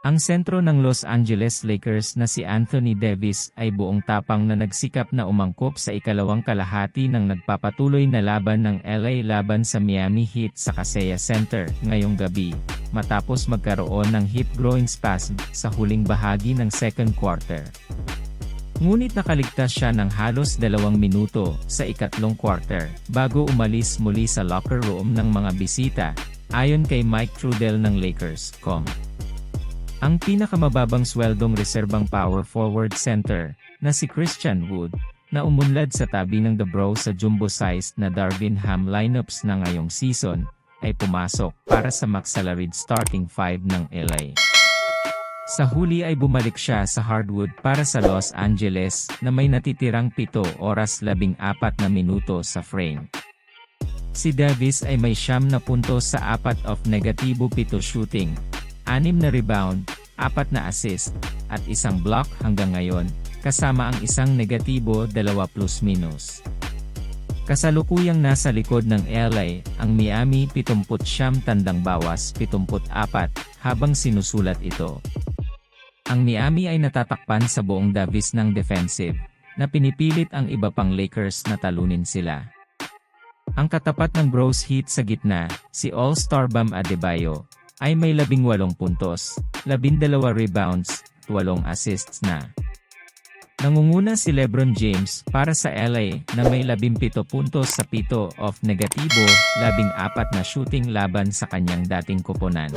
Ang sentro ng Los Angeles Lakers na si Anthony Davis ay buong tapang na nagsikap na umangkop sa ikalawang kalahati ng nagpapatuloy na laban ng LA laban sa Miami Heat sa Kaseya Center ngayong gabi, matapos magkaroon ng hip growing spasm sa huling bahagi ng second quarter. Ngunit nakaligtas siya ng halos 2 minuto sa ikatlong quarter bago umalis muli sa locker room ng mga bisita, ayon kay Mike Trudell ng Lakers.com. Ang pinakamababang sweldong reserbang power forward center, na si Christian Wood, na umunlad sa tabi ng The Bros sa jumbo-sized na Darvin Ham lineups na ngayong season, ay pumasok para sa max-salaried starting 5 ng LA. Sa huli ay bumalik siya sa hardwood para sa Los Angeles na may natitirang 7 oras 14 na minuto sa frame. Si Davis ay may 9 na puntos sa 4 of negatibo 7 shooting, 6 na rebound, 4 na assist, at 1 block hanggang ngayon, kasama ang 1 negatibo 2 plus-minus. Kasalukuyang nasa likod ng LA, ang Miami 79 tandang bawas 74, habang sinusulat ito. Ang Miami ay natatakpan sa buong Davis ng defensive, na pinipilit ang iba pang Lakers na talunin sila. Ang katapat ng Bros Heat sa gitna, si All-Star Bam Adebayo, ay may 18 puntos, 12 rebounds, 8 assists na. Nangunguna si LeBron James para sa LA na may 17 puntos sa 7 of negatibo, 14 na shooting laban sa kanyang dating koponan.